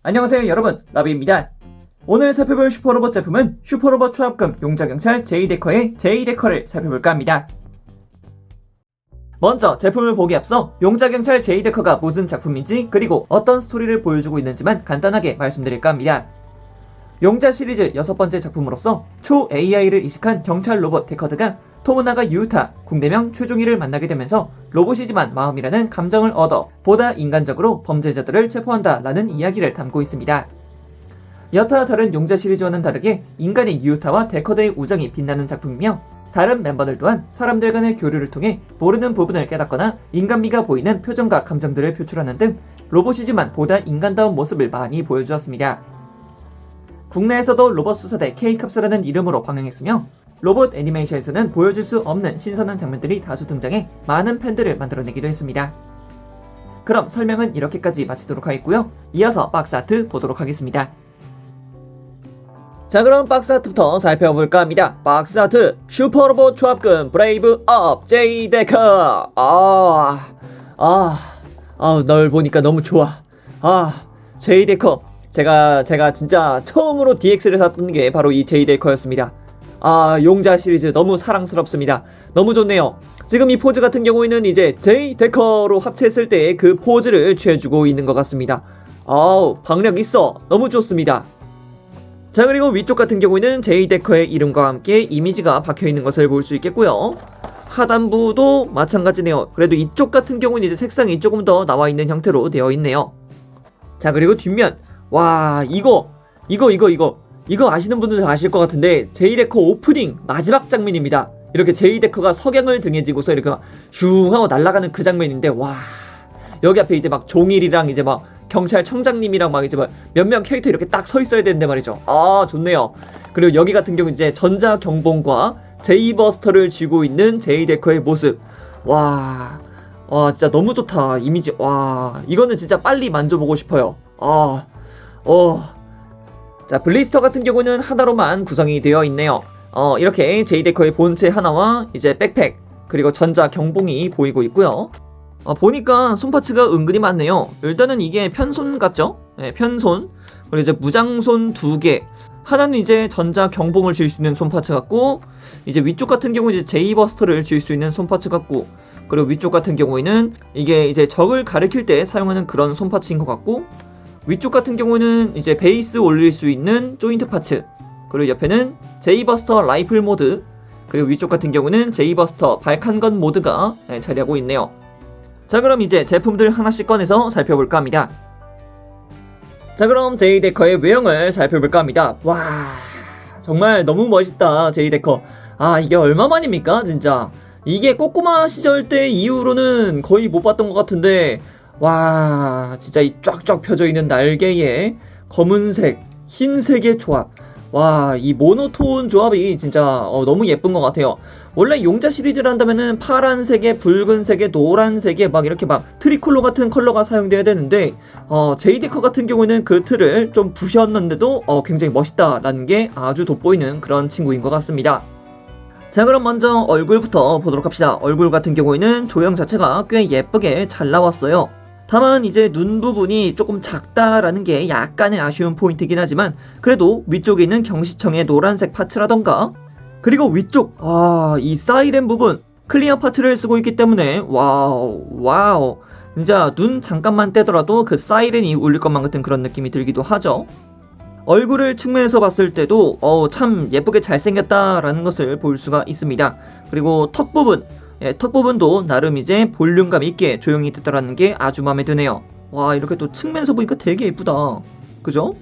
안녕하세요 여러분, 라비입니다. 오늘 살펴볼 슈퍼로봇 제품은 슈퍼로봇 초합금 용자경찰 제이데커의 제이데커를 살펴볼까 합니다. 먼저 제품을 보기 앞서 용자경찰 제이데커가 무슨 작품인지 그리고 어떤 스토리를 보여주고 있는지만 간단하게 말씀드릴까 합니다. 용자 시리즈 6번째 작품으로서 초 AI를 이식한 경찰 로봇 데커드가 토모나가 유타, 궁대명 최종희를 만나게 되면서 로봇이지만 마음이라는 감정을 얻어 보다 인간적으로 범죄자들을 체포한다 라는 이야기를 담고 있습니다. 여타 다른 용자 시리즈와는 다르게 인간인 유타와 데커드의 우정이 빛나는 작품이며 다른 멤버들 또한 사람들 간의 교류를 통해 모르는 부분을 깨닫거나 인간미가 보이는 표정과 감정들을 표출하는 등 로봇이지만 보다 인간다운 모습을 많이 보여주었습니다. 국내에서도 로봇 수사대 K캅스라는 이름으로 방영했으며 로봇 애니메이션에서는 보여줄 수 없는 신선한 장면들이 다수 등장해 많은 팬들을 만들어내기도 했습니다. 그럼 설명은 이렇게까지 마치도록 하겠고요. 이어서 박스 아트 보도록 하겠습니다. 자, 그럼 박스 아트부터 살펴볼까 합니다. 박스 아트 슈퍼로봇 초합금 브레이브 업 제이데커. 널 보니까 너무 좋아. 제이데커. 제가 진짜 처음으로 DX를 샀던 게 바로 이 제이데커였습니다. 용자 시리즈 너무 사랑스럽습니다. 너무 좋네요. 지금 이 포즈 같은 경우에는 이제 제이데커로 합체했을 때 그 포즈를 취해주고 있는 것 같습니다. 박력 있어. 너무 좋습니다. 자, 그리고 위쪽 같은 경우에는 제이데커의 이름과 함께 이미지가 박혀있는 것을 볼 수 있겠고요. 하단부도 마찬가지네요. 그래도 이쪽 같은 경우는 이제 색상이 조금 더 나와있는 형태로 되어 있네요. 자, 그리고 뒷면. 와, 이거 아시는 분들은 다 아실 것 같은데 제이데커 오프닝 마지막 장면입니다. 이렇게 제이데커가 석양을 등에 지고서 이렇게 막 슝 하고 날아가는 그 장면인데, 와, 여기 앞에 이제 막 종일이랑 이제 막 경찰청장님이랑 막 이제 막 몇몇 캐릭터 이렇게 딱 서 있어야 되는데 말이죠. 좋네요. 그리고 여기 같은 경우 이제 전자경봉과 제이버스터를 쥐고 있는 제이데커의 모습. 와, 진짜 너무 좋다. 이미지. 와, 이거는 진짜 빨리 만져보고 싶어요. 자, 블리스터 같은 경우는 하나로만 구성이 되어 있네요. 이렇게 제이데커의 본체 하나와 이제 백팩 그리고 전자 경봉이 보이고 있고요. 보니까 손파츠가 은근히 많네요. 일단은 이게 편손 같죠? 네, 편손. 그리고 이제 무장손 2개. 하나는 이제 전자 경봉을 쥘 수 있는 손파츠 같고, 이제 위쪽 같은 경우는 이제 제이버스터를 쥘 수 있는 손파츠 같고, 그리고 위쪽 같은 경우에는 이게 이제 적을 가리킬 때 사용하는 그런 손파츠인 것 같고, 위쪽 같은 경우는 이제 베이스 올릴 수 있는 조인트 파츠, 그리고 옆에는 제이버스터 라이플 모드, 그리고 위쪽 같은 경우는 제이버스터 발칸건 모드가 자리하고 있네요. 자, 그럼 이제 제품들 하나씩 꺼내서 살펴볼까 합니다. 자, 그럼 제이데커의 외형을 살펴볼까 합니다. 와, 정말 너무 멋있다. 제이데커. 이게 얼마만입니까 진짜. 이게 꼬꼬마 시절 때 이후로는 거의 못 봤던 것 같은데, 와, 진짜 이 쫙쫙 펴져 있는 날개에 검은색, 흰색의 조합. 와, 이 모노톤 조합이 진짜 너무 예쁜 것 같아요. 원래 용자 시리즈를 한다면은 파란색에 붉은색에 노란색에 막 이렇게 막 트리콜로 같은 컬러가 사용돼야 되는데, 제이데커 같은 경우는 그 틀을 좀 부셨는데도 굉장히 멋있다라는 게 아주 돋보이는 그런 친구인 것 같습니다. 자, 그럼 먼저 얼굴부터 보도록 합시다. 얼굴 같은 경우에는 조형 자체가 꽤 예쁘게 잘 나왔어요. 다만 이제 눈 부분이 조금 작다라는 게 약간의 아쉬운 포인트이긴 하지만, 그래도 위쪽에 있는 경시청의 노란색 파츠라던가, 그리고 위쪽 이 사이렌 부분 클리어 파츠를 쓰고 있기 때문에 와우 진짜 눈 잠깐만 떼더라도 그 사이렌이 울릴 것만 같은 그런 느낌이 들기도 하죠. 얼굴을 측면에서 봤을 때도 참 예쁘게 잘생겼다라는 것을 볼 수가 있습니다. 그리고 턱 부분, 턱 부분도 나름 이제 볼륨감 있게 조용히 됐다라는 게 아주 마음에 드네요. 와, 이렇게 또 측면에서 보니까 되게 예쁘다. 그죠?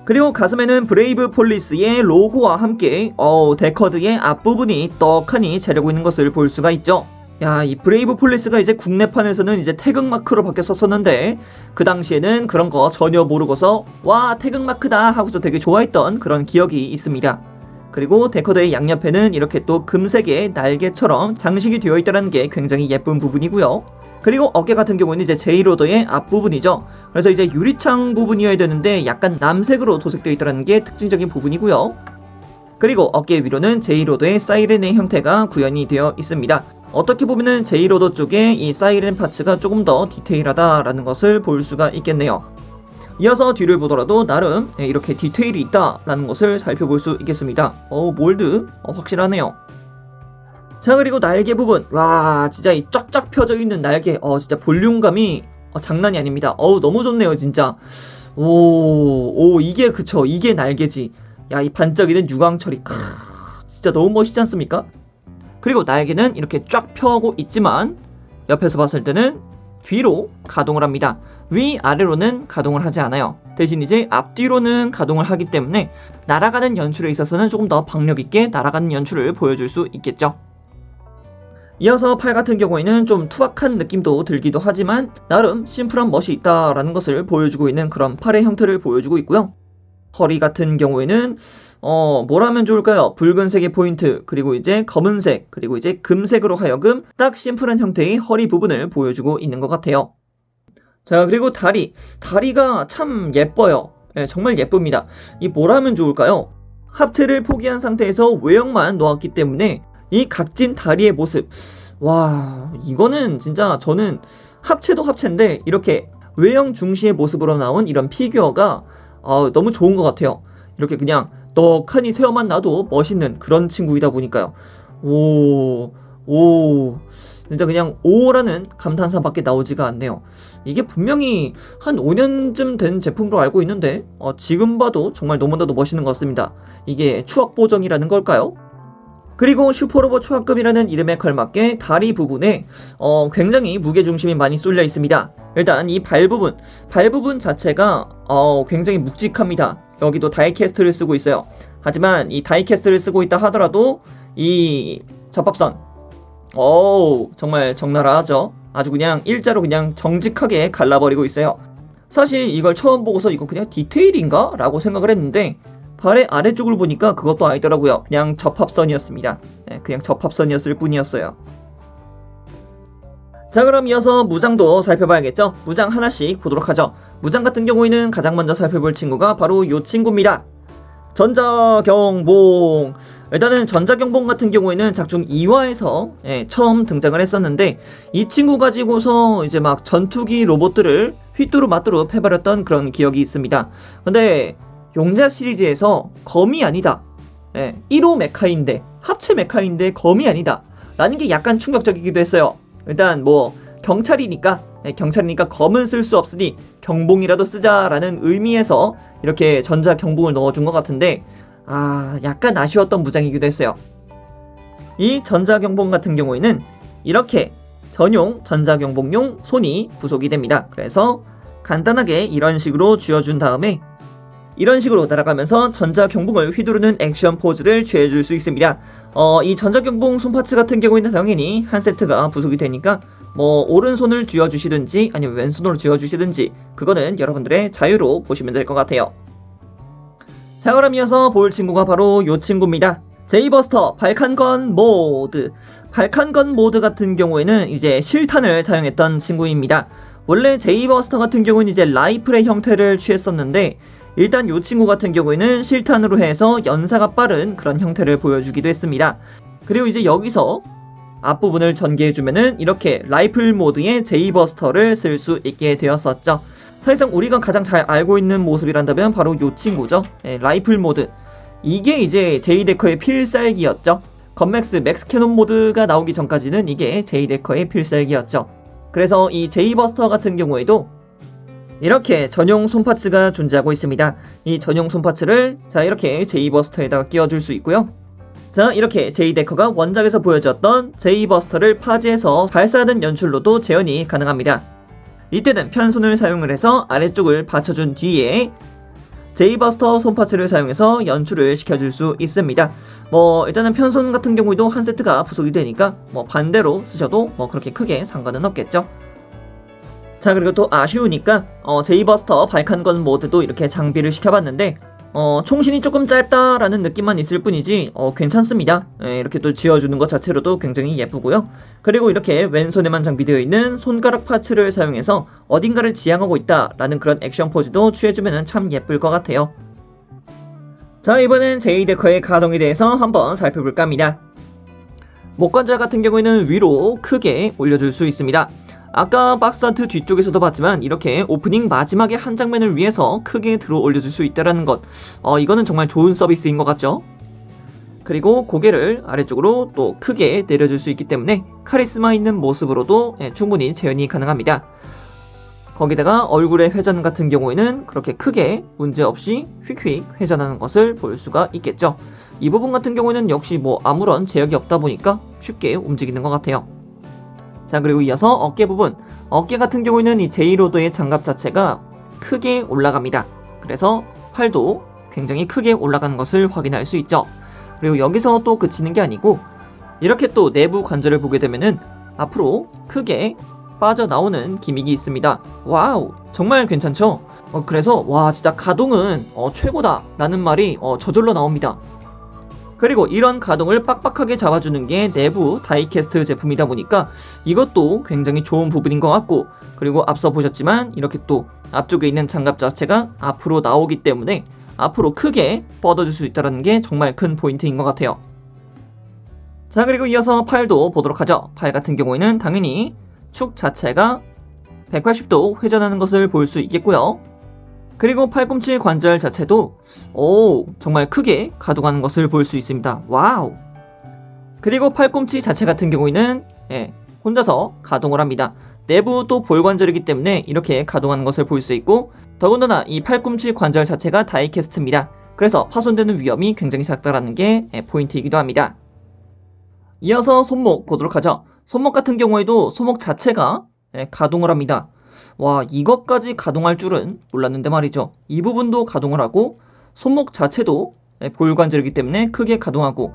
그리고 가슴에는 브레이브 폴리스의 로고와 함께 데커드의 앞부분이 떡하니 자르고 있는 것을 볼 수가 있죠. 야, 이 브레이브 폴리스가 이제 국내판에서는 이제 태극마크로 바뀌었었는데, 그 당시에는 그런 거 전혀 모르고서 와, 태극마크다 하고서 되게 좋아했던 그런 기억이 있습니다. 그리고 데커드의 양옆에는 이렇게 또 금색의 날개처럼 장식이 되어 있다는 게 굉장히 예쁜 부분이고요. 그리고 어깨 같은 경우는 이제 제이로더의 앞부분이죠. 그래서 이제 유리창 부분이어야 되는데 약간 남색으로 도색되어 있다는 게 특징적인 부분이고요. 그리고 어깨 위로는 제이로더의 사이렌의 형태가 구현이 되어 있습니다. 어떻게 보면은 제이로더 쪽에 이 사이렌 파츠가 조금 더 디테일하다라는 것을 볼 수가 있겠네요. 이어서 뒤를 보더라도 나름 이렇게 디테일이 있다라는 것을 살펴볼 수 있겠습니다. 몰드 확실하네요. 자, 그리고 날개 부분, 와 진짜 이 쫙쫙 펴져 있는 날개, 진짜 볼륨감이 장난이 아닙니다. 너무 좋네요 진짜. 이게 그쵸, 이게 날개지. 야, 이 반짝이는 유광처리, 진짜 너무 멋있지 않습니까? 그리고 날개는 이렇게 쫙 펴고 있지만 옆에서 봤을 때는 뒤로 가동을 합니다. 위아래로는 가동을 하지 않아요. 대신 이제 앞뒤로는 가동을 하기 때문에 날아가는 연출에 있어서는 조금 더 박력있게 날아가는 연출을 보여줄 수 있겠죠. 이어서 팔 같은 경우에는 좀 투박한 느낌도 들기도 하지만 나름 심플한 멋이 있다라는 것을 보여주고 있는 그런 팔의 형태를 보여주고 있고요. 허리 같은 경우에는 뭘 하면 좋을까요? 붉은색의 포인트, 그리고 이제 검은색, 그리고 이제 금색으로 하여금 딱 심플한 형태의 허리 부분을 보여주고 있는 것 같아요. 자, 그리고 다리가 참 예뻐요. 정말 예쁩니다. 이 뭘 하면 좋을까요? 합체를 포기한 상태에서 외형만 놓았기 때문에 이 각진 다리의 모습, 와 이거는 진짜 저는 합체도 합체인데 이렇게 외형 중시의 모습으로 나온 이런 피규어가 너무 좋은 것 같아요. 이렇게 그냥 떡하니 세워만 놔도 멋있는 그런 친구이다 보니까요. 진짜 그냥 오라는 감탄사밖에 나오지가 않네요. 이게 분명히 한 5년쯤 된 제품으로 알고 있는데 지금 봐도 정말 너무나도 멋있는 것 같습니다. 이게 추억 보정이라는 걸까요? 그리고 슈퍼로봇 추하급이라는 이름에 걸맞게 다리 부분에 굉장히 무게중심이 많이 쏠려 있습니다. 일단 이 발 부분 자체가 굉장히 묵직합니다. 여기도 다이캐스트를 쓰고 있어요. 하지만 이 다이캐스트를 쓰고 있다 하더라도 이 접합선 정말 적나라하죠. 아주 그냥 일자로 그냥 정직하게 갈라버리고 있어요. 사실 이걸 처음 보고서 이거 그냥 디테일인가? 라고 생각을 했는데 발의 아래쪽을 보니까 그것도 아니더라고요. 그냥 접합선이었습니다. 그냥 접합선이었을 뿐이었어요. 자, 그럼 이어서 무장도 살펴봐야겠죠? 무장 하나씩 보도록 하죠. 무장 같은 경우에는 가장 먼저 살펴볼 친구가 바로 이 친구입니다. 전자경봉. 일단은 전자경봉 같은 경우에는 작중 2화에서 처음 등장을 했었는데 이 친구 가지고서 이제 막 전투기 로봇들을 휘뚜루마뚜루 패버렸던 그런 기억이 있습니다. 근데 용자 시리즈에서 검이 아니다, 1호 메카인데 합체 메카인데 검이 아니다 라는 게 약간 충격적이기도 했어요. 일단 뭐 경찰이니까 검은 쓸 수 없으니 경봉이라도 쓰자라는 의미에서 이렇게 전자 경봉을 넣어준 것 같은데 약간 아쉬웠던 무장이기도 했어요. 이 전자 경봉 같은 경우에는 이렇게 전용 전자 경봉용 손이 부속이 됩니다. 그래서 간단하게 이런 식으로 쥐어준 다음에 이런 식으로 날아가면서 전자 경봉을 휘두르는 액션 포즈를 취해줄 수 있습니다. 이 전자 경봉 손파츠 같은 경우에는 당연히 한 세트가 부속이 되니까 뭐 오른손을 쥐어주시든지 아니면 왼손으로 쥐어주시든지 그거는 여러분들의 자유로 보시면 될 것 같아요. 자, 그럼 이어서 볼 친구가 바로 요 친구입니다. 제이버스터 발칸건 모드. 발칸건 모드 같은 경우에는 이제 실탄을 사용했던 친구입니다. 원래 제이버스터 같은 경우는 이제 라이플의 형태를 취했었는데 일단 이 친구 같은 경우에는 실탄으로 해서 연사가 빠른 그런 형태를 보여주기도 했습니다. 그리고 이제 여기서 앞부분을 전개해주면은 이렇게 라이플 모드의 제이버스터를 쓸 수 있게 되었었죠. 사실상 우리가 가장 잘 알고 있는 모습이란다면 바로 이 친구죠. 라이플 모드. 이게 이제 제이데커의 필살기였죠. 건맥스 맥스 캐논 모드가 나오기 전까지는 이게 제이데커의 필살기였죠. 그래서 이 제이버스터 같은 경우에도 이렇게 전용 손파츠가 존재하고 있습니다. 이 전용 손파츠를 자 이렇게 제이버스터에다가 끼워줄 수 있고요. 자, 이렇게 제이데커가 원작에서 보여줬던 제이버스터를 파지해서 발사하는 연출로도 재현이 가능합니다. 이때는 편손을 사용을 해서 아래쪽을 받쳐준 뒤에 제이버스터 손파츠를 사용해서 연출을 시켜줄 수 있습니다. 뭐 일단은 편손 같은 경우에도 한 세트가 부속이 되니까 뭐 반대로 쓰셔도 뭐 그렇게 크게 상관은 없겠죠. 자, 그리고 또 아쉬우니까 제이버스터 발칸건 모드도 이렇게 장비를 시켜봤는데 총신이 조금 짧다라는 느낌만 있을 뿐이지 괜찮습니다. 이렇게 또 쥐어주는 것 자체로도 굉장히 예쁘고요. 그리고 이렇게 왼손에만 장비되어 있는 손가락 파츠를 사용해서 어딘가를 지향하고 있다라는 그런 액션 포즈도 취해주면 참 예쁠 것 같아요. 자, 이번엔 제이데커의 가동에 대해서 한번 살펴볼까 합니다. 목관절 같은 경우에는 위로 크게 올려줄 수 있습니다. 아까 박스 아트 뒤쪽에서도 봤지만 이렇게 오프닝 마지막에 한 장면을 위해서 크게 들어 올려줄 수 있다는 것, 이거는 정말 좋은 서비스인 것 같죠? 그리고 고개를 아래쪽으로 또 크게 내려줄 수 있기 때문에 카리스마 있는 모습으로도 충분히 재현이 가능합니다. 거기다가 얼굴의 회전 같은 경우에는 그렇게 크게 문제없이 휙휙 회전하는 것을 볼 수가 있겠죠. 이 부분 같은 경우에는 역시 뭐 아무런 제약이 없다 보니까 쉽게 움직이는 것 같아요. 자, 그리고 이어서 어깨 부분. 어깨 같은 경우에는 이 제이로더의 장갑 자체가 크게 올라갑니다. 그래서 팔도 굉장히 크게 올라가는 것을 확인할 수 있죠. 그리고 여기서 또 그치는 게 아니고 이렇게 또 내부 관절을 보게 되면은 앞으로 크게 빠져나오는 기믹이 있습니다. 와우, 정말 괜찮죠? 그래서 와, 진짜 가동은 최고다 라는 말이 저절로 나옵니다. 그리고 이런 가동을 빡빡하게 잡아주는 게 내부 다이캐스트 제품이다 보니까 이것도 굉장히 좋은 부분인 것 같고, 그리고 앞서 보셨지만 이렇게 또 앞쪽에 있는 장갑 자체가 앞으로 나오기 때문에 앞으로 크게 뻗어줄 수 있다는 게 정말 큰 포인트인 것 같아요. 자, 그리고 이어서 팔도 보도록 하죠. 팔 같은 경우에는 당연히 축 자체가 180도 회전하는 것을 볼 수 있겠고요. 그리고 팔꿈치 관절 자체도 정말 크게 가동하는 것을 볼 수 있습니다. 와우. 그리고 팔꿈치 자체 같은 경우에는 혼자서 가동을 합니다. 내부 또 볼 관절이기 때문에 이렇게 가동하는 것을 볼 수 있고, 더군다나 이 팔꿈치 관절 자체가 다이캐스트입니다. 그래서 파손되는 위험이 굉장히 작다라는 게 포인트이기도 합니다. 이어서 손목 보도록 하죠. 손목 같은 경우에도 손목 자체가 가동을 합니다. 와, 이것까지 가동할 줄은 몰랐는데 말이죠. 이 부분도 가동을 하고 손목 자체도 볼 관절이기 때문에 크게 가동하고,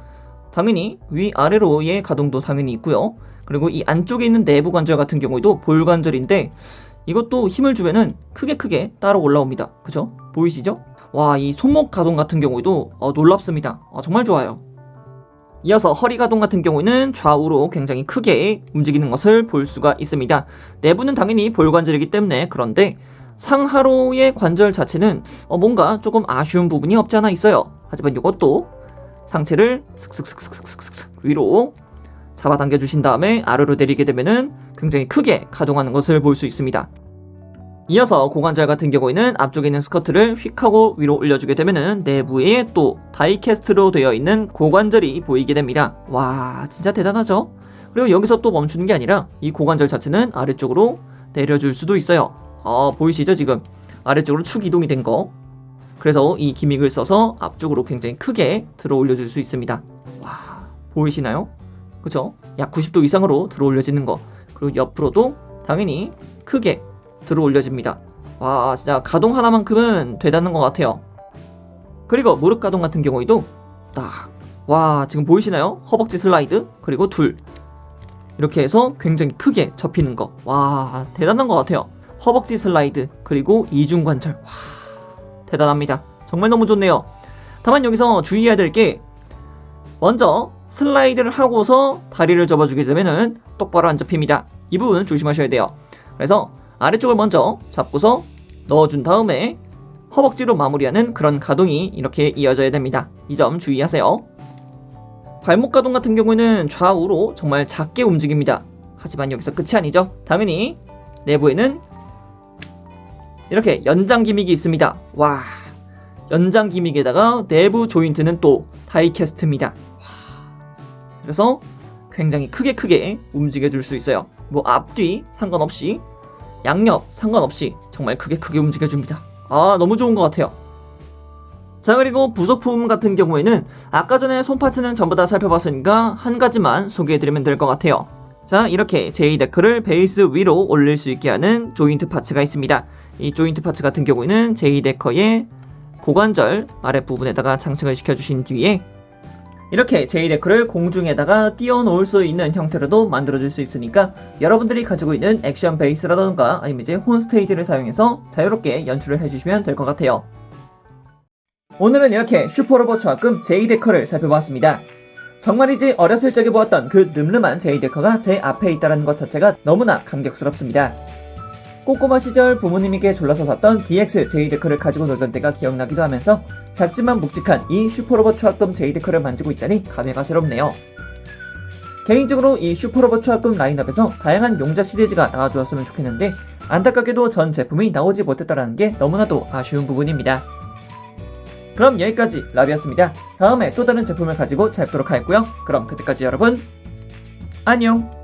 당연히 위아래로의 가동도 당연히 있고요. 그리고 이 안쪽에 있는 내부 관절 같은 경우에도 볼 관절인데 이것도 힘을 주면은 크게 따라 올라옵니다. 그죠? 보이시죠? 와, 이 손목 가동 같은 경우에도 놀랍습니다. 정말 좋아요. 이어서 허리 가동 같은 경우에는 좌우로 굉장히 크게 움직이는 것을 볼 수가 있습니다. 내부는 당연히 볼 관절이기 때문에 그런데 상하로의 관절 자체는 뭔가 조금 아쉬운 부분이 없지 않아 있어요. 하지만 이것도 상체를 슥슥슥슥슥슥 위로 잡아당겨 주신 다음에 아래로 내리게 되면은 굉장히 크게 가동하는 것을 볼 수 있습니다. 이어서 고관절 같은 경우에는 앞쪽에 있는 스커트를 휙 하고 위로 올려주게 되면은 내부에 또 다이캐스트로 되어 있는 고관절이 보이게 됩니다. 와, 진짜 대단하죠? 그리고 여기서 또 멈추는 게 아니라 이 고관절 자체는 아래쪽으로 내려줄 수도 있어요. 보이시죠? 지금 아래쪽으로 축 이동이 된 거. 그래서 이 기믹을 써서 앞쪽으로 굉장히 크게 들어 올려줄 수 있습니다. 와, 보이시나요? 그쵸? 약 90도 이상으로 들어 올려지는 거. 그리고 옆으로도 당연히 크게 들어 올려집니다. 와, 진짜 가동 하나만큼은 대단한 것 같아요. 그리고 무릎 가동 같은 경우에도 와, 지금 보이시나요? 허벅지 슬라이드, 그리고 둘 이렇게 해서 굉장히 크게 접히는 거. 와, 대단한 것 같아요. 허벅지 슬라이드, 그리고 이중관절. 와, 대단합니다. 정말 너무 좋네요. 다만 여기서 주의해야 될 게, 먼저 슬라이드를 하고서 다리를 접어주게 되면은 똑바로 안 접힙니다. 이 부분 조심하셔야 돼요. 그래서 아래쪽을 먼저 잡고서 넣어준 다음에 허벅지로 마무리하는 그런 가동이 이렇게 이어져야 됩니다. 이 점 주의하세요. 발목 가동 같은 경우에는 좌우로 정말 작게 움직입니다. 하지만 여기서 끝이 아니죠. 당연히 내부에는 이렇게 연장 기믹이 있습니다. 와, 연장 기믹에다가 내부 조인트는 또 다이캐스트입니다. 그래서 굉장히 크게 움직여줄 수 있어요. 뭐 앞뒤 상관없이, 양옆 상관없이 정말 크게 움직여줍니다. 너무 좋은 것 같아요. 자, 그리고 부속품 같은 경우에는 아까 전에 손 파츠는 전부 다 살펴봤으니까 한 가지만 소개해드리면 될 것 같아요. 자, 이렇게 제이데커를 베이스 위로 올릴 수 있게 하는 조인트 파츠가 있습니다. 이 조인트 파츠 같은 경우에는 제이데커의 고관절 아랫부분에다가 장착을 시켜주신 뒤에 이렇게 제이데커를 공중에다가 띄워놓을 수 있는 형태로도 만들어줄 수 있으니까 여러분들이 가지고 있는 액션 베이스라던가 아니면 이제 홈스테이지를 사용해서 자유롭게 연출을 해주시면 될 것 같아요. 오늘은 이렇게 슈퍼로봇 조합금 제이데커를 살펴봤습니다. 정말이지 어렸을 적에 보았던 그 늠름한 제이데커가 제 앞에 있다는 것 자체가 너무나 감격스럽습니다. 꼬꼬마 시절 부모님에게 졸라서 샀던 DX 제이데커를 가지고 놀던 때가 기억나기도 하면서 작지만 묵직한 이 슈퍼로봇 초합금 제이데커를 만지고 있자니 감회가 새롭네요. 개인적으로 이 슈퍼로봇 초합금 라인업에서 다양한 용자 시리즈가 나와주었으면 좋겠는데 안타깝게도 전 제품이 나오지 못했다는 게 너무나도 아쉬운 부분입니다. 그럼 여기까지 라비였습니다. 다음에 또 다른 제품을 가지고 찾도록 하겠고요. 그럼 그때까지 여러분 안녕.